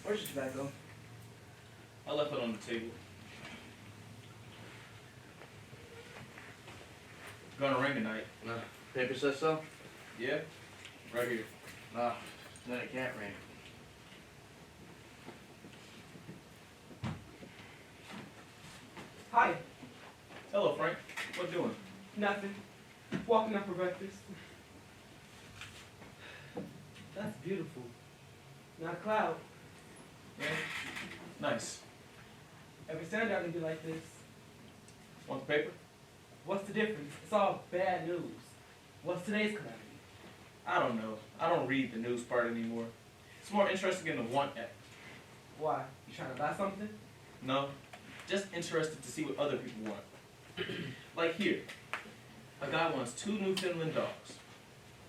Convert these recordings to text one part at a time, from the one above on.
Where's your tobacco? I left it on the table. Gonna ring tonight. No. Paper says so? Yeah? Right here. No. Then it can't ring. Hi. Hello, Frank. What doing? Nothing. Walking up for breakfast. That's beautiful. Not a cloud. Yeah? Nice. Every sundown can be like this. Want the paper? What's the difference? It's all bad news. What's today's calamity? I don't know. I don't read the news part anymore. It's more interesting in the want act. Why? You trying to buy something? No? Just interested to see what other people want. Like here. A guy wants 2 Newfoundland dogs.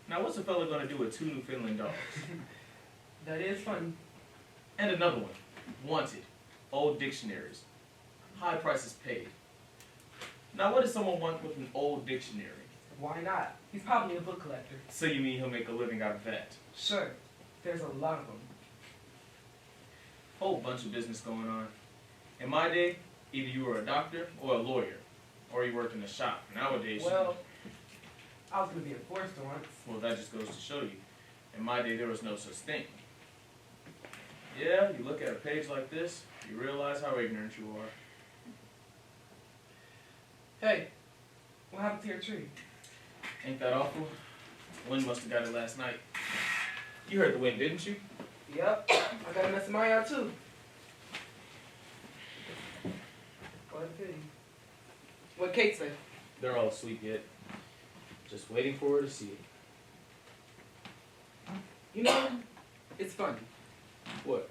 Now what's a fella gonna do with 2 Newfoundland dogs? That is funny. And another one. Wanted. Old dictionaries. High prices paid. Now what does someone want with an old dictionary? Why not? He's probably a book collector. So you mean he'll make a living out of that? Sure. There's a lot of them. Whole bunch of business going on. In my day, either you were a doctor or a lawyer, or you worked in a shop. Nowadays, Well, I was going to be a forester once. well, that just goes to show you. In my day, there was no such thing. Yeah, you look at a page like this, you realize how ignorant you are. Hey, what happened to your tree? Ain't that awful? Wind must have got it last night. You heard the wind, didn't you? Yep. I got a mess in my yard too. What a pity. What Kate say? They're all asleep yet. Just waiting for her to see it. You know, it's funny. What?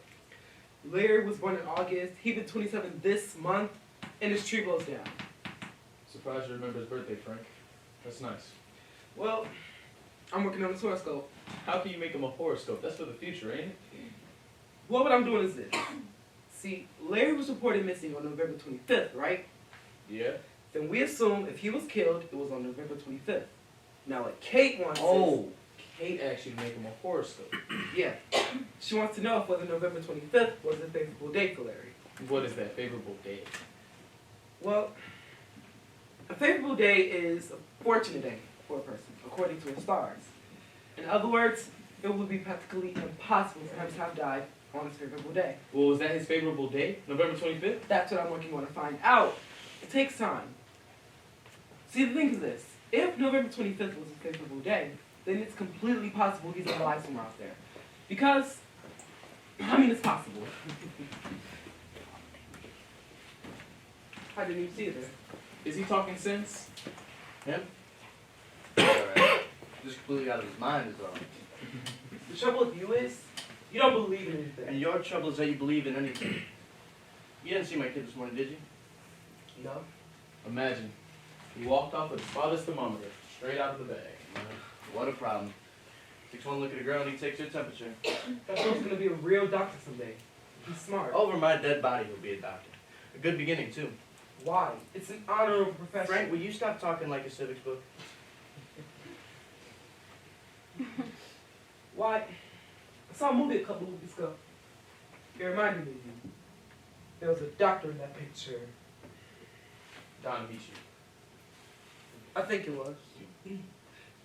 Larry was born in August. He been 27 this month, and his tree blows down. Surprised you remember his birthday, Frank. That's nice. Well, I'm working on his horoscope. How can you make him a horoscope? That's for the future, ain't it? Well, what I'm doing is this. See, Larry was reported missing on November 25th, right? Yeah. Then we assume if he was killed, it was on November 25th. Now, what Kate wants Oh, Kate asked you to make him a horoscope. is, yeah, she wants to know if whether November 25th was a favorable day for Larry. What is that favorable day? Well, a favorable day is a fortunate day for a person, according to the stars. In other words, it would be practically impossible for him to have died on his favorable day. Well, was that his favorable day? November 25th? That's what I'm working on to find out. It takes time. See, the thing is this. If November 25th was a favorable day, then it's completely possible he's alive somewhere out there. Because, I mean, it's possible. I didn't even see it there. Is he talking sense? Him? Alright. Just completely out of his mind is all. The trouble with you is, you don't believe in And anything. your trouble is that you believe in anything. You didn't see my kid this morning, did you? No? Imagine. He walked off with his father's thermometer, straight out of the bag. What a problem. Takes one look at a girl and he takes her temperature. That girl's gonna be a real doctor someday. He's smart. Over my dead body, he'll be a doctor. A good beginning, too. Why? It's an honorable profession. Frank, will you stop talking like a civics book? Why? I saw a movie a couple of weeks ago. It reminded me of you. There was a doctor in that picture. Don Michu. I think it was.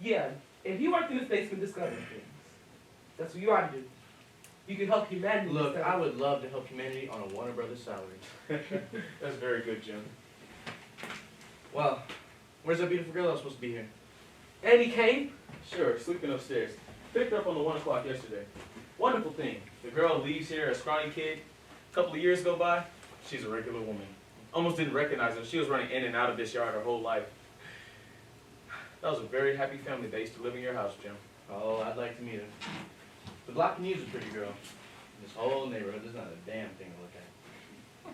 Yeah, and he worked in his basement discovering things. That's what you ought to do. You can help humanity. Look, instead I of- would love to help humanity on a Warner Brothers salary. That's very good, Jim. Well, where's that beautiful girl that was supposed to be here? And he came. Sure, sleeping upstairs. Picked her up on the 1 o'clock yesterday. Wonderful thing. The girl leaves here, a scrawny kid. A couple of years go by, she's a regular woman. Almost didn't recognize her. She was running in and out of this yard her whole life. That was a very happy family that used to live in your house, Jim. Oh, I'd like to meet her. The block can use a pretty girl. This whole neighborhood, there's not a damn thing to look at.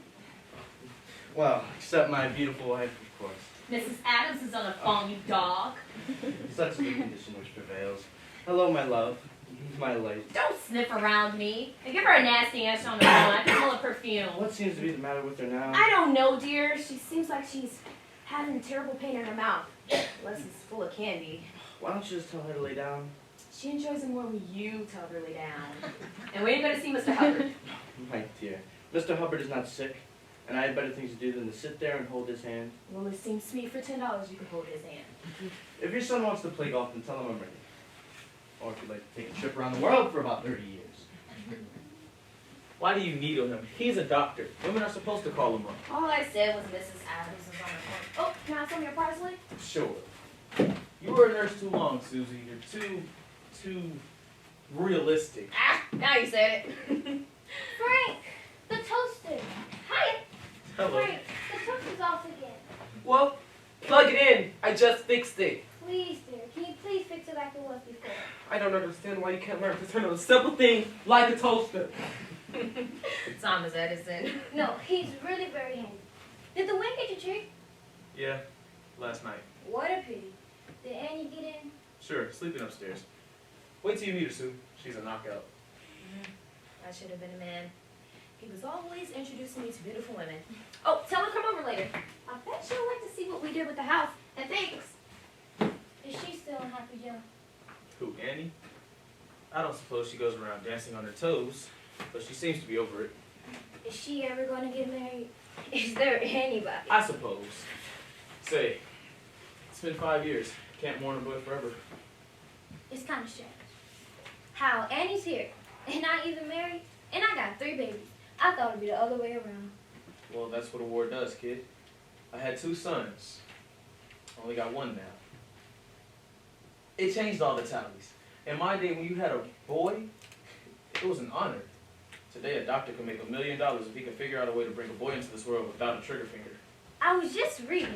Well, except my beautiful wife, of course. Mrs. Adams is on the phone, you dog. Such the condition which prevails. Hello, my love. My light. Don't sniff around me. And give her a nasty answer on the phone. I can smell the perfume. What seems to be the matter with her now? I don't know, dear. She seems like she's having terrible pain in her mouth. Unless it's full of candy. Why don't you just tell her to lay down? She enjoys it more when you tell her to lay down. And when are you going to see Mr. Hubbard? My dear, Mr. Hubbard is not sick, and I have better things to do than to sit there and hold his hand. Well, it seems to me for $10 you can hold his hand. If your son wants to play golf, then tell him I'm ready. Or if you'd like to take a trip around the world for about 30 years. Why do you needle him? He's a doctor. Women are supposed to call him up. All I said was Mrs. Adams is on the phone. Oh, can I have some of your parsley? Sure. You were a nurse too long, Susie. You're too realistic. Ah, now you said it. Frank, the toaster. Hi. Hello. Frank, the toaster's off again. Well, plug it in. I just fixed it. Please, dear, can you please fix it like it was before? I don't understand why you can't learn to turn on a simple thing like a toaster. Thomas Edison. No, he's really very handy. Did the wind get your trick? Yeah, last night. What a pity. Did Annie get in? Sure, sleeping upstairs. Wait till you meet her, Sue. She's a knockout. I should have been a man. He was always introducing me to beautiful women. Oh, tell her come over later. I bet she'll like to see what we did with the house. And thanks. Is she still unhappy, Joe? Who, Annie? I don't suppose she goes around dancing on her toes, but she seems to be over it. Is she ever going to get married? Is there anybody? I suppose. Say, it's been 5 years. Can't mourn a boy forever. It's kind of strange. How Annie's here, and not even married, and I got 3 babies. I thought it'd be the other way around. Well, that's what a war does, kid. I had 2 sons. Only got 1 now. It changed all the tallies. In my day, when you had a boy, it was an honor. Today, a doctor can make $1 million if he can figure out a way to bring a boy into this world without a trigger finger. I was just reading.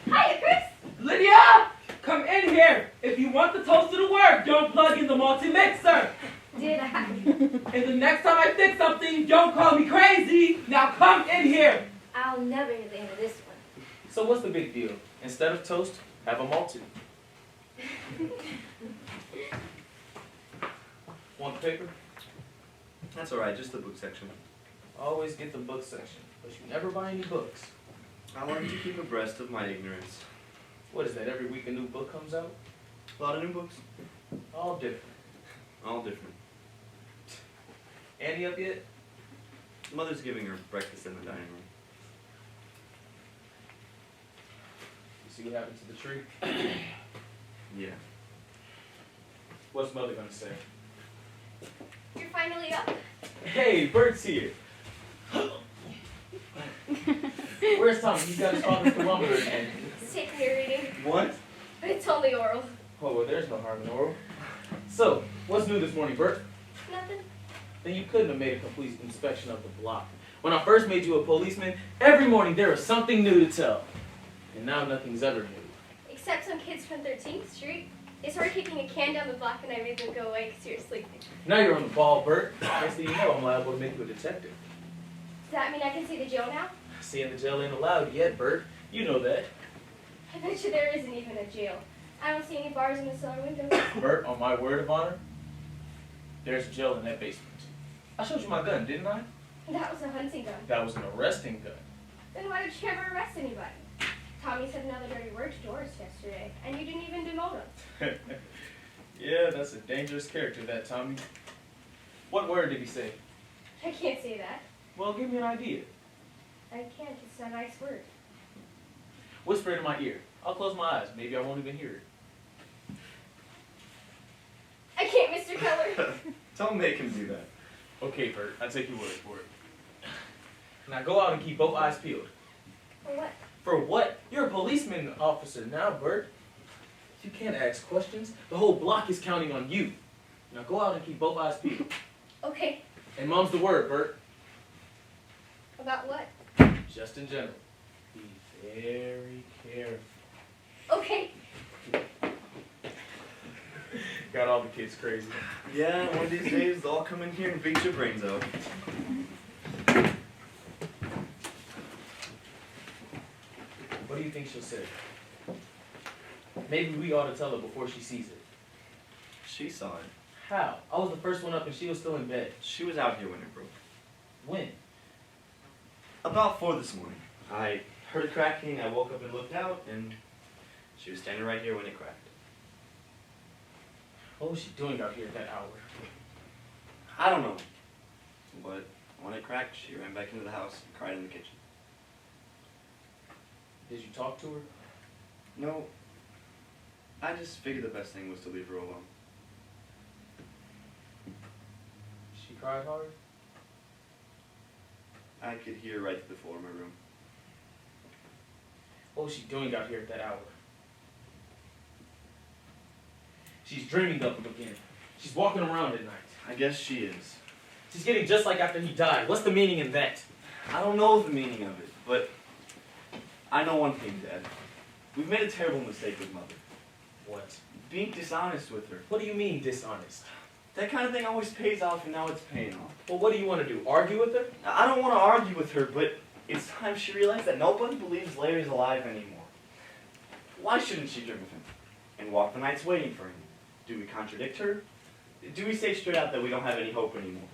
Hiya, Chris. Lydia! Come in here. If you want the toaster to work, don't plug in the multi-mixer. Did I? And the next time I fix something, don't call me crazy. Now come in here. I'll never hear the end of this one. So what's the big deal? Instead of toast, have a malted. Want the paper? That's alright, just the book section. Always get the book section, but you never buy any books. I wanted to keep abreast of my ignorance. What is that, every week a new book comes out? A lot of new books. All different. All different. Annie up yet? Mother's giving her breakfast in the dining room. You see what happened to the tree? Yeah. What's mother gonna say? You're finally up. Hey, Bert's here. Where's Tommy? He's got his father's thermometer again. Take me reading. What? It's only oral. Oh, well, there's no harm in oral. So, what's new this morning, Bert? Nothing. Then you couldn't have made a complete inspection of the block. When I first made you a policeman, every morning there was something new to tell. And now nothing's ever new. Except some kids from 13th Street. They started kicking a can down the block and I made them go away because you were sleeping. Now you're on the ball, Bert. Next thing you know, I'm liable to make you a detective. Does that mean I can see the jail now? Seeing the jail ain't allowed yet, Bert. You know that. I bet you there isn't even a jail. I don't see any bars in the cellar windows. Bert, on my word of honor, there's a jail in that basement. I showed you my gun, didn't I? That was a hunting gun. That was an arresting gun. Then why did you ever arrest anybody? Tommy said another dirty word to Doris yesterday, and you didn't even demote him. Yeah, that's a dangerous character, that Tommy. What word did he say? I can't say that. Well, give me an idea. I can't. It's a nice word. Whisper it in my ear. I'll close my eyes. Maybe I won't even hear it. I can't, Mr. Keller. Don't make him do that. Okay, Bert, I take your word for it. Now go out and keep both eyes peeled. For what? For what? You're a policeman officer now, Bert. You can't ask questions. The whole block is counting on you. Now go out and keep both eyes peeled. Okay. And mom's the word, Bert. About what? Just in general. Be very careful. Okay. Got all the kids crazy. Yeah, one of these days they'll all come in here and beat your brains out. What do you think she'll say? Maybe we ought to tell her before she sees it. She saw it. How? I was the first one up and she was still in bed. She was out here when it broke. When? About 4 this morning. I heard cracking, I woke up and looked out, and she was standing right here when it cracked. What was she doing out here at that hour? I don't know. But When it cracked, she ran back into the house and cried in the kitchen. Did you talk to her? No, I just figured the best thing was to leave her alone. She cried hard? I could hear her right through the floor of my room. What was she doing out here at that hour? She's dreaming of him again. She's walking around at night. I guess she is. She's getting just like after he died. What's the meaning in that? I don't know the meaning of it, but I know one thing, Dad. We've made a terrible mistake with Mother. What? Being dishonest with her. What do you mean dishonest? That kind of thing always pays off, and now it's paying off. Well, what do you want to do? Argue with her? I don't want to argue with her, but it's time she realized that nobody believes Larry's alive anymore. Why shouldn't she dream of him and walk the nights waiting for him? Do we contradict her? Do we say straight out that we don't have any hope anymore?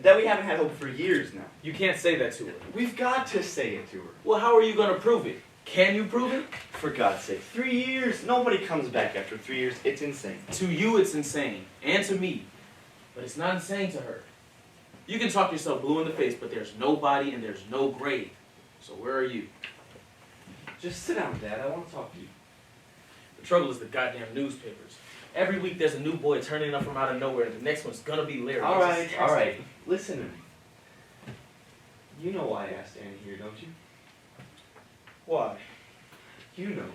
That we haven't had hope for years now? You can't say that to her. We've got to say it to her. Well, how are you going to prove it? Can you prove it? For God's sake, 3 years? Nobody comes back after 3 years. It's insane. To you, it's insane. And to me. But it's not insane to her. You can talk yourself blue in the face, but there's no body and there's no grave. So where are you? Just sit down, Dad. I want to talk to you. The trouble is the goddamn newspapers. Every week there's a new boy turning up from out of nowhere, and the next one's gonna be Larry. All It's just- right. Listen to me. You know why I asked Annie here, don't you? Why? You know.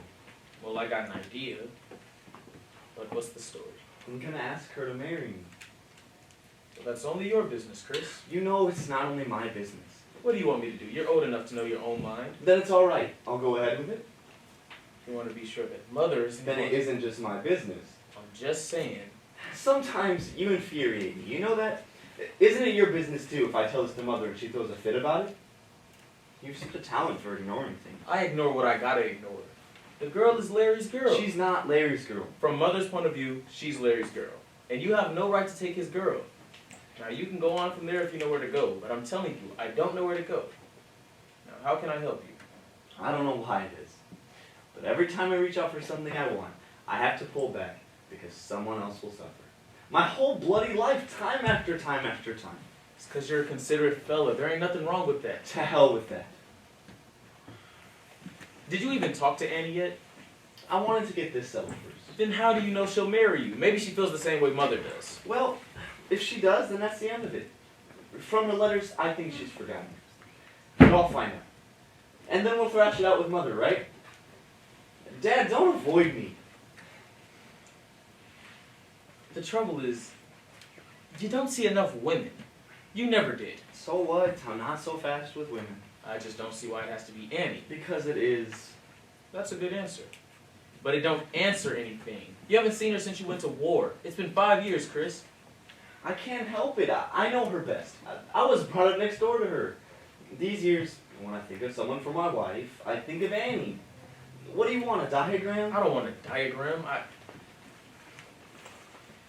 Well, I got an idea. But what's the story? I'm gonna ask her to marry me. Well, that's only your business, Chris. You know it's not only my business. What do you want me to do? You're old enough to know your own mind. Then it's all right. I'll go ahead with it. You want to be sure that mother isn't. Then it isn't just my business. I'm just saying. Sometimes you infuriate me. You know that? Isn't it your business too if I tell this to Mother and she throws a fit about it? You have such a talent for ignoring things. I ignore what I gotta ignore. The girl is Larry's girl. She's not Larry's girl. From mother's point of view, she's Larry's girl. And you have no right to take his girl. Now, you can go on from there if you know where to go, but I'm telling you, I don't know where to go. Now, how can I help you? I don't know why it is. But every time I reach out for something I want, I have to pull back because someone else will suffer. My whole bloody life, time after time after time. It's because you're a considerate fella. There ain't nothing wrong with that. To hell with that. Did you even talk to Annie yet? I wanted to get this settled first. Then how do you know she'll marry you? Maybe she feels the same way mother does. Well, if she does, then that's the end of it. From the letters, I think she's forgotten. But I'll find out. And then we'll thrash it out with Mother, right? Dad, don't avoid me. The trouble is, you don't see enough women. You never did. So what? I'm not so fast with women. I just don't see why it has to be Annie. Because it is. That's a good answer. But it don't answer anything. You haven't seen her since you went to war. It's been 5 years, Chris. I can't help it. I know her best. I was brought up next door to her. These years, when I think of someone for my wife, I think of Annie. What do you want, a diagram? I don't want a diagram.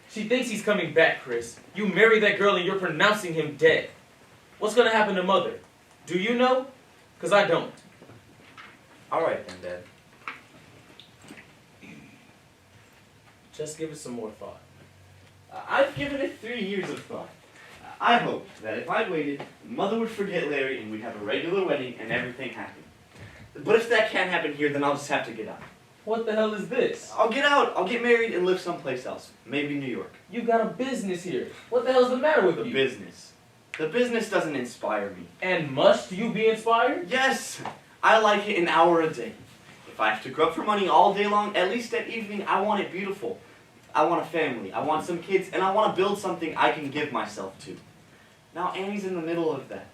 She thinks he's coming back, Chris. You marry that girl and you're pronouncing him dead. What's gonna happen to Mother? Do you know? Because I don't. All right then, Dad. Just give it some more thought. I've given it 3 years of thought. I hoped that if I waited, Mother would forget Larry and we'd have a regular wedding and everything happened. But if that can't happen here, then I'll just have to get out. What the hell is this? I'll get out. I'll get married and live someplace else. Maybe New York. You got a business here. What the hell's the matter with The you? business. The business doesn't inspire me. And must you be inspired? Yes, I like it an hour a day. If I have to grub for money all day long, at least at evening, I want it beautiful. I want a family, I want some kids, and I want to build something I can give myself to. Now Annie's in the middle of that.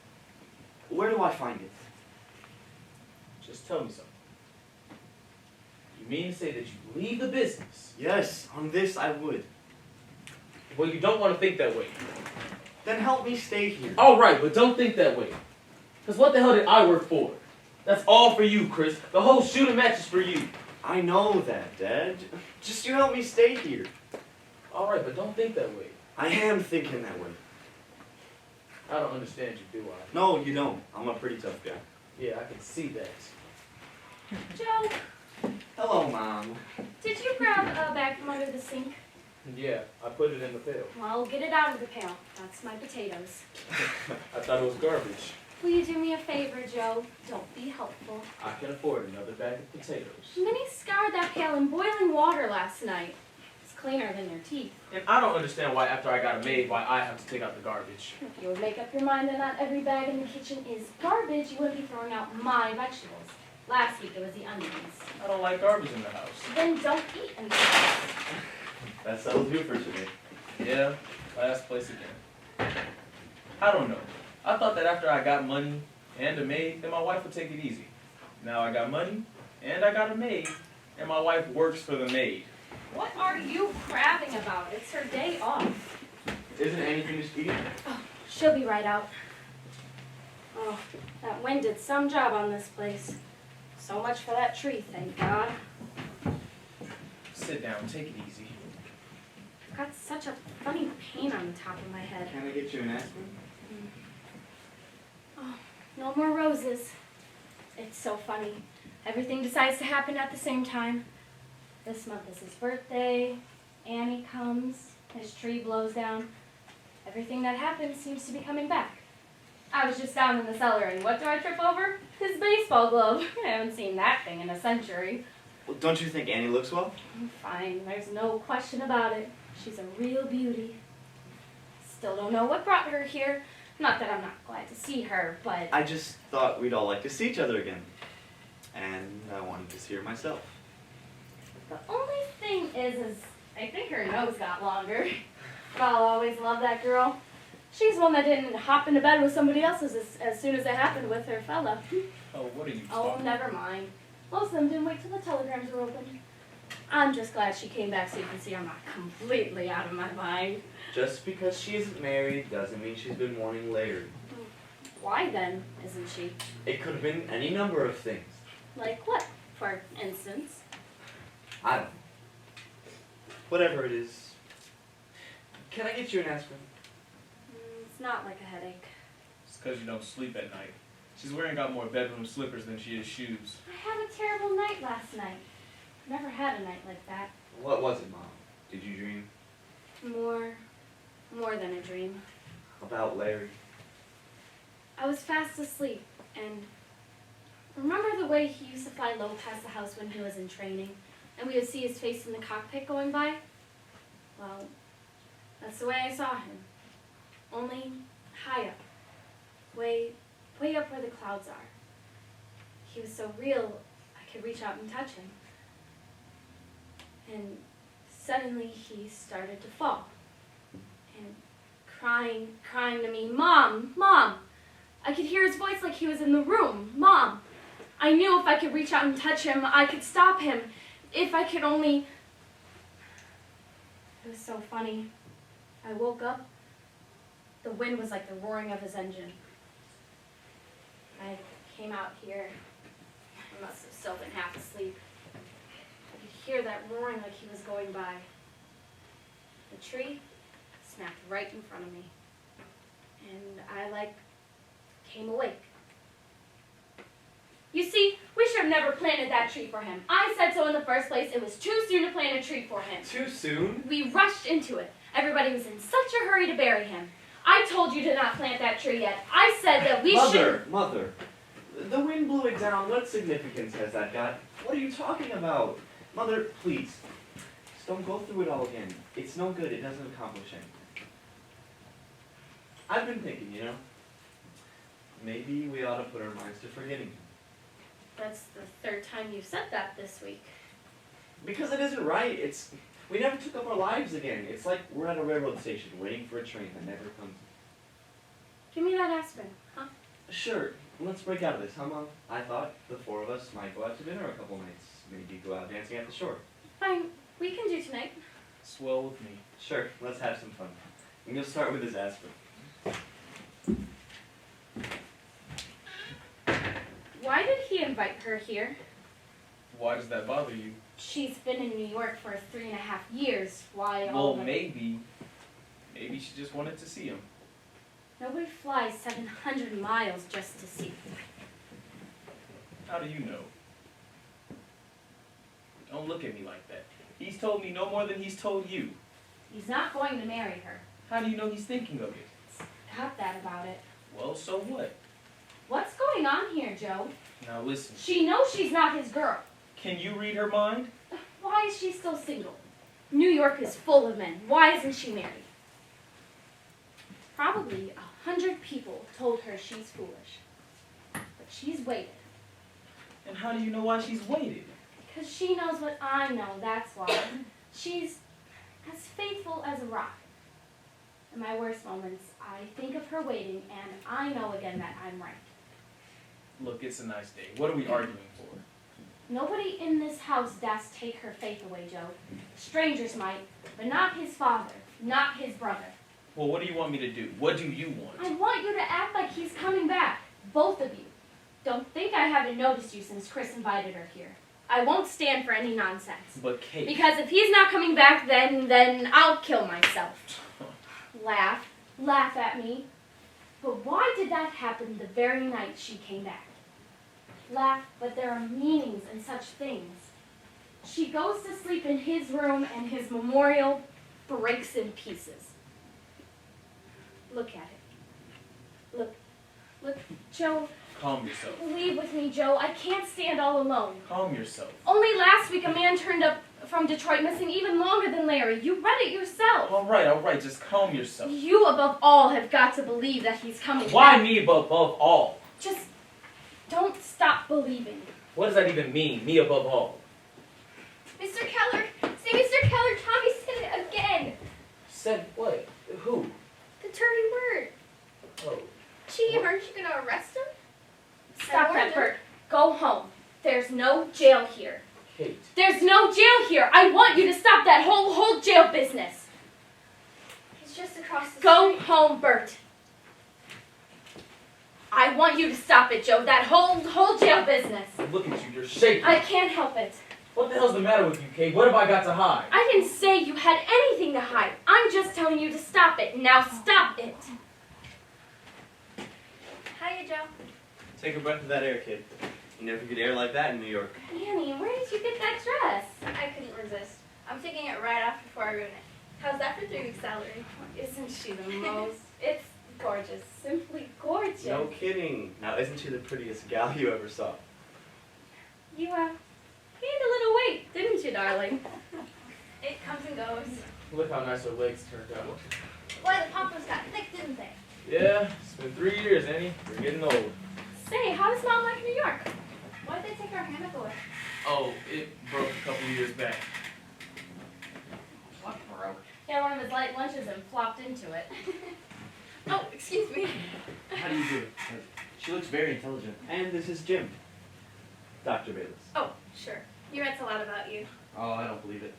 Where do I find it? Just tell me something. You mean to say that you leave the business? Yes, on this I would. Well, you don't want to think that way. Then help me stay here. All right, but don't think that way. Because what the hell did I work for? That's all for you, Chris. The whole shooting match is for you. I know that, Dad. Just you help me stay here. All right, but don't think that way. I am thinking that way. I don't understand you, do I? No, you don't. I'm a pretty tough guy. Yeah, I can see that. Joe, Hello, Mom. did you grab a bag from under the sink? Yeah, I put it in the pail. Well, get it out of the pail. That's my potatoes. I thought it was garbage. Will you do me a favor, Joe? Don't be helpful. I can afford another bag of potatoes. Minnie scoured that pail in boiling water last night. It's cleaner than your teeth. And I don't understand why after I got a maid, why I have to take out the garbage. If you would make up your mind that not every bag in the kitchen is garbage, you wouldn't be throwing out my vegetables. Last week it was the onions. I don't like garbage in the house. Then don't eat in the house. That settles you for today. Yeah, last place again. I don't know. I thought that after I got money and a maid, then my wife would take it easy. Now I got money and I got a maid, and my wife works for the maid. What are you crabbing about? It's her day off. Isn't Annie finished eating? She'll be right out. Oh, that wind did some job on this place. So much for that tree, thank God. Sit down, take it easy. I've got such a funny pain on the top of my head. Can I get you an aspirin? Oh, no more roses. It's so funny. Everything decides to happen at the same time. This month is his birthday. Annie comes. His tree blows down. Everything that happens seems to be coming back. I was just down in the cellar, and what do I trip over? His baseball glove. I haven't seen that thing in a century. Well, don't you think Annie looks well? Fine, there's no question about it. She's a real beauty. Still don't know what brought her here. Not that I'm not glad to see her, but I just thought we'd all like to see each other again. And I wanted to see her myself. the only thing is I think her nose got longer. But I'll always love that girl. She's one that didn't hop into bed with somebody else's as soon as it happened with her fella. Oh, what are you Oh, talking never mind. Most of them didn't wait till the telegrams were open. I'm just glad she came back so you can see I'm not completely out of my mind. Just because she isn't married doesn't mean she's been mourning Larry. Why then, isn't she? It could have been any number of things. Like what, for instance? I don't know. Whatever it is. Can I get you an aspirin? It's not like a headache. It's because you don't sleep at night. She's wearing out more bedroom slippers than she is shoes. I had a terrible night last night. Never had a night like that. What was it, Mom? Did you dream More than a dream. about Larry? I was fast asleep, and remember the way he used to fly low past the house when he was in training, and we would see his face in the cockpit going by? Well, that's the way I saw him. Only high up. Way up where the clouds are. He was so real, I could reach out and touch him. And suddenly he started to fall. And crying to me, "Mom, Mom!" I could hear his voice like he was in the room. "Mom!" I knew if I could reach out and touch him, I could stop him. If I could only... It was so funny. I woke up. The wind was like the roaring of his engine. I came out here. I must have still been half asleep. I could hear that roaring like he was going by. The tree snapped right in front of me. And I, came awake. You see, we should have never planted that tree for him. I said so in the first place. It was too soon to plant a tree for him. Too soon? We rushed into it. Everybody was in such a hurry to bury him. I told you to not plant that tree yet. I said that we should... Mother, the wind blew it down. What significance has that got? What are you talking about? Mother, please, just don't go through it all again. It's no good. It doesn't accomplish anything. I've been thinking, maybe we ought to put our minds to forgetting him. That's the third time you've said that this week. Because it isn't right. We never took up our lives again. It's like we're at a railroad station waiting for a train that never comes. Give me that aspirin, huh? Sure, let's break out of this, huh, Mom? I thought the four of us might go out to dinner a couple nights. Maybe go out dancing at the shore. Fine, we can do tonight. Swell with me. Sure, let's have some fun. And you'll start with his aspirin. Why did he invite her here? Why does that bother you? She's been in New York for 3.5 years. Why Well, all the... maybe she just wanted to see him. Nobody flies 700 miles just to see. How do you know? Don't look at me like that. He's told me no more than he's told you. He's not going to marry her. How do you know he's thinking of it? Got that about it. Well, so what? What's going on here, Joe? Now listen, She knows she's not his girl. can you read her mind? Why is she still single? New York is full of men. Why isn't she married? Probably 100 people told her she's foolish. But she's waited. And how do you know why she's waited? Because she knows what I know, that's why. She's as faithful as a rock. In my worst moments, I think of her waiting, and I know again that I'm right. Look, it's a nice day. What are we arguing for? Nobody in this house does take her faith away, Joe. Strangers might, but not his father, not his brother. Well, what do you want me to do? What do you I want? want you to act like he's coming back, both of you. Don't think I haven't noticed you since Chris invited her here. I won't stand for any nonsense. But Kate. Because if he's not coming back, then I'll kill myself. Laugh at me. But why did that happen the very night she came back? Laugh, but there are meanings in such things. She goes to sleep in his room and his memorial breaks in pieces. Look at it. Look, Joe, Calm yourself. leave with me, Joe. I can't stand all alone. Calm yourself. Only last week a man turned up from Detroit missing even longer than Larry. You read it yourself. All right. Just calm yourself. You, above all, have got to believe that he's coming Why back. me above all? Just don't stop believing. What does that even mean? Me above all? Mr. Keller, say Mr. Keller, Tommy said it again. Said what? Who? The dirty word. Oh. Gee, aren't you gonna arrest him? Stop that, Bert. Go home. There's no jail here. Kate. There's no jail here. I want you to stop that whole jail business. It's just across the Go home, Bert. I want you to stop it, Joe. That whole jail business. Look at you. You're shaking. I can't help it. What the hell's the matter with you, Kate? What have I got to hide? I didn't say you had anything to hide. I'm just telling you to stop it. Now stop it. Hiya, Joe. Take a breath of that air, kid. You never get air like that in New York. Annie, where did you get that dress? I couldn't resist. I'm taking it right off before I ruin it. How's that for 3 weeks' salary? Isn't she the most? It's gorgeous. Simply gorgeous. No kidding. Now, isn't she the prettiest gal you ever saw? You, gained a little weight, didn't you, darling? It comes and goes. Look how nice her legs turned out. Boy, the pompons got thick, didn't they? Yeah, it's been 3 years, Annie. We're getting old. Say, how does Mom like New York? Why'd they take our hammock away? Oh, it broke a couple of years back. What broke? Yeah, one of his light lunches and flopped into it. Oh, excuse me. How do you do? She looks very intelligent. And this is Jim. Dr. Bayless. Oh, sure. He writes a lot about you. Oh, I don't believe it.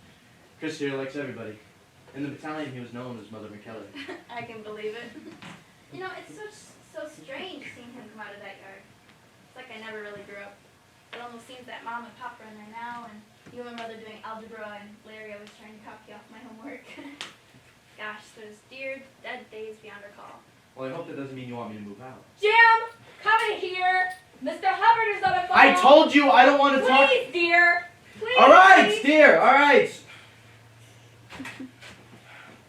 Chris here likes everybody. In the battalion, he was known as Mother McKellar. I can believe it. You know, it's so strange seeing him come out of that yard. It's like I never really grew up. It almost seems that Mom and Pop are in there now, and you and Mother doing algebra, and Larry always trying to copy off my homework. Gosh, those dear dead days beyond recall. Well, I hope that doesn't mean you want me to move out. Jim, come in here. Mr. Hubbard is on the phone. I told you I don't want to talk. Please, dear. Please. All right, dear. All right.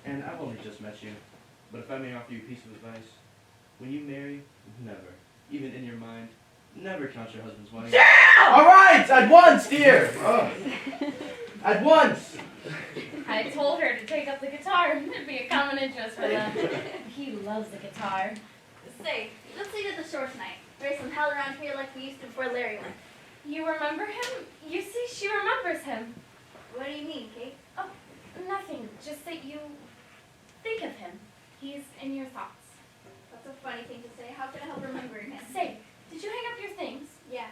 And I've only just met you, but if I may offer you a piece of advice, when you marry, never, even in your mind, never count your husband's money. Damn! All right, at once, dear. Oh. At once. I told her to take up the guitar. It'd be a common interest for them. He loves the guitar. Say, let's leave it the shore tonight. Raise some hell around here like we used to before Larry went. You remember him? You see, she remembers him. What do you mean, Kate? Oh, nothing. Just that you think of him. He's in your thoughts. That's a funny thing to say. How can I help remembering him? Say, did you hang up your things? Yeah.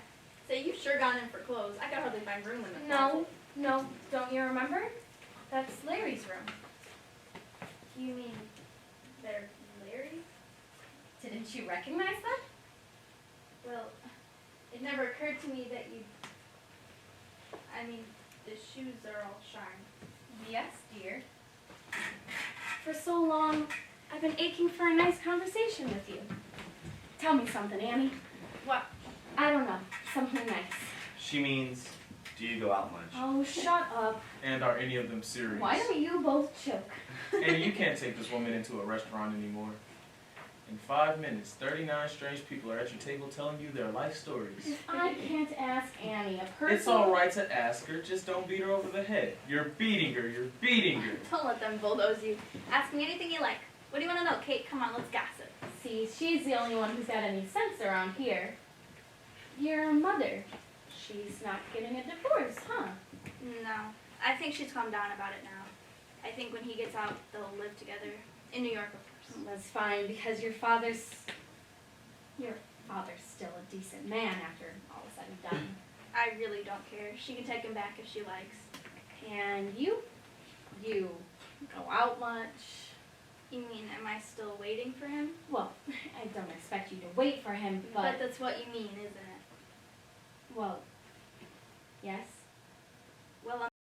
Say, you've sure gone in for clothes. I could hardly find room in the No, no. Don't you remember? That's Larry's room. You mean they're Larry's? Didn't you recognize that? Well, it never occurred to me that you... I mean, the shoes are all shined. Yes, dear. For so long, I've been aching for a nice conversation with you. Tell me something, Annie. What? I don't know. Something nice. She means, Do you go out much? Oh, shut up. And are any of them serious? Why don't you both choke? Annie, you can't take this woman into a restaurant anymore. In 5 minutes, 39 strange people are at your table telling you their life stories. I can't ask Annie a person. It's all right to ask her, just don't beat her over the head. You're beating her, you're beating her. Don't let them bulldoze you. Ask me anything you like. What do you want to know, Kate? Come on, let's gossip. See, she's the only one who's got any sense around here. Your mother. She's not getting a divorce, huh? No, I think she's calmed down about it now. I think when he gets out, they'll live together. In New York, of course. That's fine, because your father's still a decent man after all is said and done. I really don't care. She can take him back if she likes. And you go out much. You mean, am I still waiting for him? Well, I don't expect you to wait for him, But that's what you mean, isn't it? well, yes.